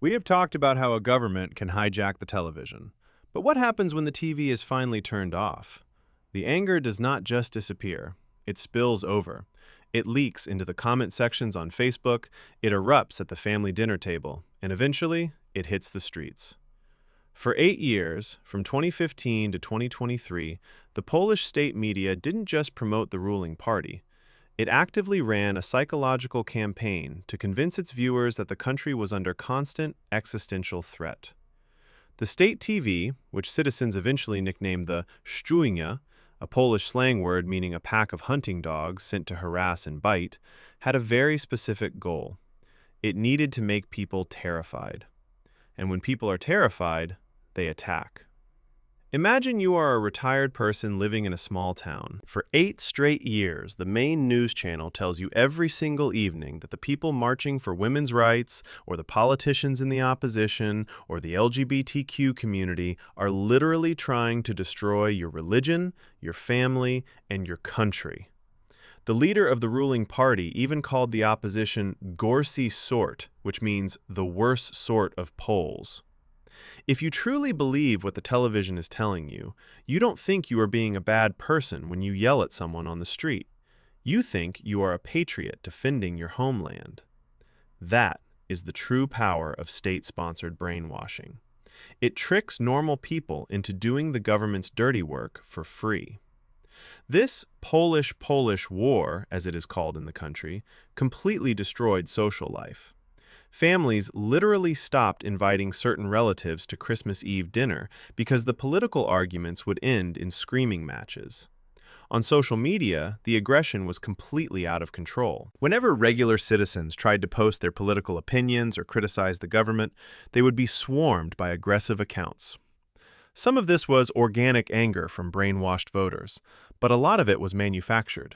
We have talked about how a government can hijack the television. But what happens when the TV is finally turned off? The anger does not just disappear, it spills over. It leaks into the comment sections on Facebook, it erupts at the family dinner table, and eventually, it hits the streets. For 8 years, from 2015 to 2023, the Polish state media didn't just promote the ruling party. It actively ran a psychological campaign to convince its viewers that the country was under constant existential threat. The state TV, which citizens eventually nicknamed the Szczujnia, a Polish slang word meaning a pack of hunting dogs sent to harass and bite, had a very specific goal. It needed to make people terrified. And when people are terrified, they attack. Imagine you are a retired person living in a small town. For 8 straight years, the main news channel tells you every single evening that the people marching for women's rights, or the politicians in the opposition, or the LGBTQ community are literally trying to destroy your religion, your family, and your country. The leader of the ruling party even called the opposition "Gorsy sort," which means the worst sort of Poles. If you truly believe what the television is telling you, you don't think you are being a bad person when you yell at someone on the street. You think you are a patriot defending your homeland. That is the true power of state-sponsored brainwashing. It tricks normal people into doing the government's dirty work for free. This Polish war, as it is called in the country, completely destroyed social life. Families literally stopped inviting certain relatives to Christmas Eve dinner because the political arguments would end in screaming matches. On social media, the aggression was completely out of control. Whenever regular citizens tried to post their political opinions or criticize the government, they would be swarmed by aggressive accounts. Some of this was organic anger from brainwashed voters, but a lot of it was manufactured.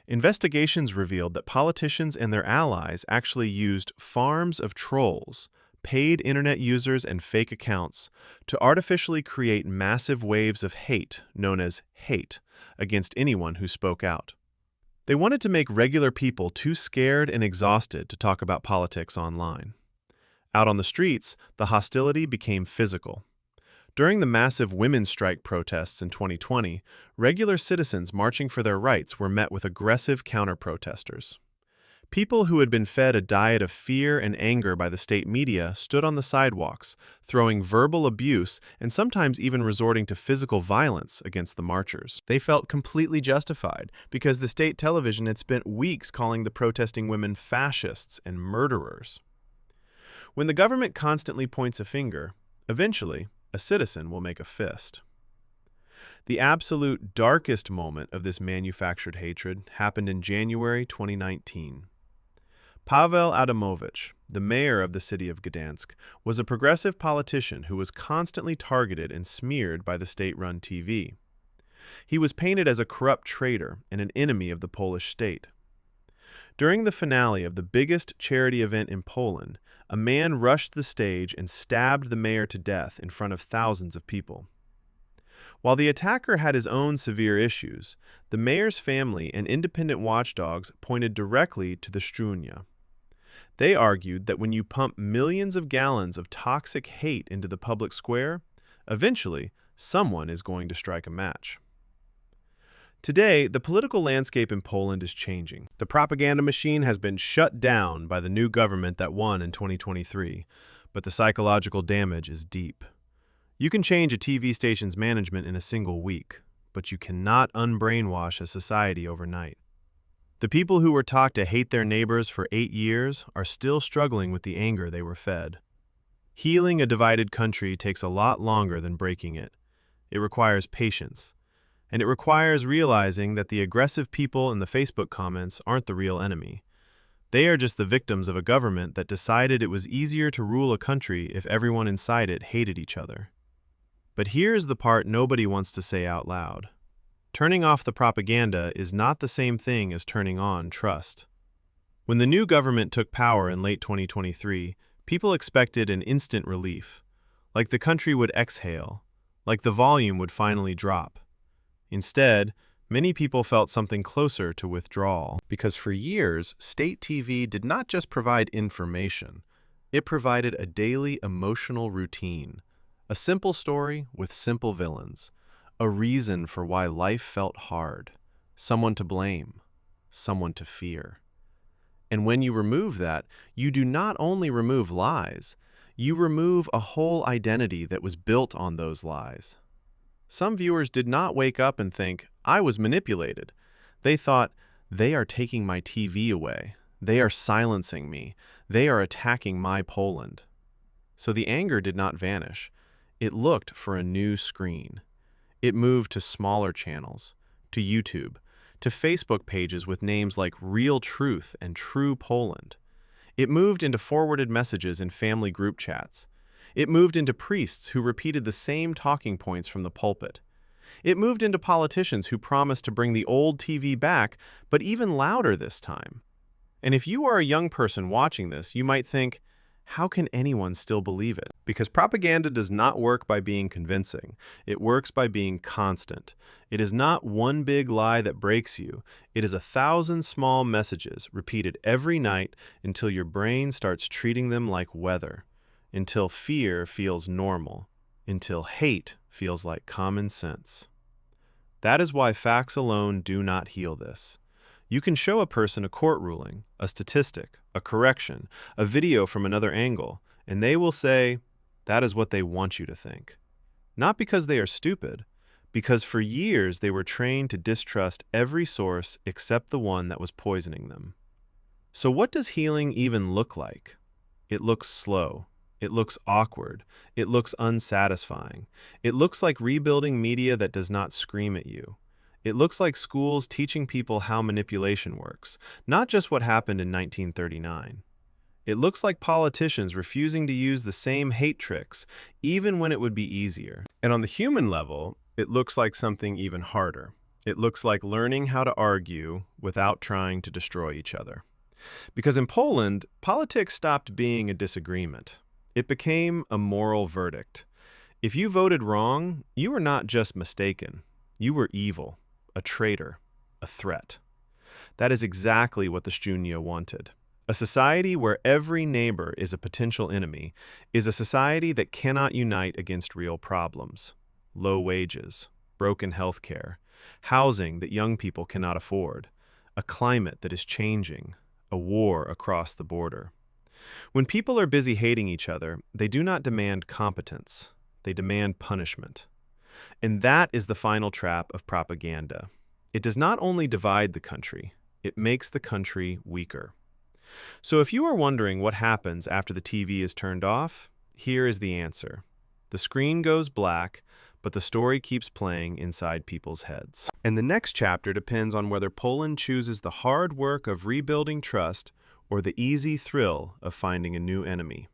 Investigations revealed that politicians and their allies actually used farms of trolls, paid internet users, and fake accounts to artificially create massive waves of hate, known as hate, against anyone who spoke out. They wanted to make regular people too scared and exhausted to talk about politics online. Out on the streets, the hostility became physical. During the massive women's strike protests in 2020, regular citizens marching for their rights were met with aggressive counter-protesters. People who had been fed a diet of fear and anger by the state media stood on the sidewalks, throwing verbal abuse and sometimes even resorting to physical violence against the marchers. They felt completely justified because the state television had spent weeks calling the protesting women fascists and murderers. When the government constantly points a finger, eventually, a citizen will make a fist. The absolute darkest moment of this manufactured hatred happened in January 2019. Paweł Adamowicz, the mayor of the city of Gdansk, was a progressive politician who was constantly targeted and smeared by the state-run TV. He was painted as a corrupt traitor and an enemy of the Polish state. During the finale of the biggest charity event in Poland, a man rushed the stage and stabbed the mayor to death in front of thousands of people. While the attacker had his own severe issues, the mayor's family and independent watchdogs pointed directly to the Szczujnia. They argued that when you pump millions of gallons of toxic hate into the public square, eventually someone is going to strike a match. Today, the political landscape in Poland is changing. The propaganda machine has been shut down by the new government that won in 2023, but the psychological damage is deep. You can change a TV station's management in a single week, but you cannot unbrainwash a society overnight. The people who were taught to hate their neighbors for 8 years are still struggling with the anger they were fed. Healing a divided country takes a lot longer than breaking it. It requires patience. And it requires realizing that the aggressive people in the Facebook comments aren't the real enemy. They are just the victims of a government that decided it was easier to rule a country if everyone inside it hated each other. But here's the part nobody wants to say out loud. Turning off the propaganda is not the same thing as turning on trust. When the new government took power in late 2023, people expected an instant relief, like the country would exhale, like the volume would finally drop. Instead, many people felt something closer to withdrawal, because for years, state TV did not just provide information. It provided a daily emotional routine, a simple story with simple villains, a reason for why life felt hard, someone to blame, someone to fear. And when you remove that, you do not only remove lies, you remove a whole identity that was built on those lies. Some viewers did not wake up and think, I was manipulated. They thought, they are taking my TV away. They are silencing me. They are attacking my Poland. So the anger did not vanish. It looked for a new screen. It moved to smaller channels, to YouTube, to Facebook pages with names like Real Truth and True Poland. It moved into forwarded messages in family group chats. It moved into priests who repeated the same talking points from the pulpit. It moved into politicians who promised to bring the old TV back, but even louder this time. And if you are a young person watching this, you might think, how can anyone still believe it? Because propaganda does not work by being convincing. It works by being constant. It is not one big lie that breaks you. It is 1,000 small messages repeated every night until your brain starts treating them like weather, until fear feels normal, until hate feels like common sense. That is why facts alone do not heal this. You can show a person a court ruling, a statistic, a correction, a video from another angle, and they will say, that is what they want you to think. Not because they are stupid, because for years they were trained to distrust every source except the one that was poisoning them. So what does healing even look like? It looks slow. It looks awkward. It looks unsatisfying. It looks like rebuilding media that does not scream at you. It looks like schools teaching people how manipulation works, not just what happened in 1939. It looks like politicians refusing to use the same hate tricks, even when it would be easier. And on the human level, it looks like something even harder. It looks like learning how to argue without trying to destroy each other. Because in Poland, politics stopped being a disagreement. It became a moral verdict. If you voted wrong, you were not just mistaken. You were evil, a traitor, a threat. That is exactly what the Szczunia wanted. A society where every neighbor is a potential enemy is a society that cannot unite against real problems. Low wages, broken health care, housing that young people cannot afford, a climate that is changing, a war across the border. When people are busy hating each other, they do not demand competence. They demand punishment. And that is the final trap of propaganda. It does not only divide the country, it makes the country weaker. So if you are wondering what happens after the TV is turned off, here is the answer. The screen goes black, but the story keeps playing inside people's heads. And the next chapter depends on whether Poland chooses the hard work of rebuilding trust or the easy thrill of finding a new enemy.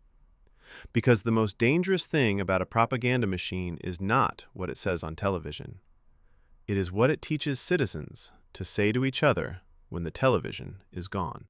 Because the most dangerous thing about a propaganda machine is not what it says on television. It is what it teaches citizens to say to each other when the television is gone.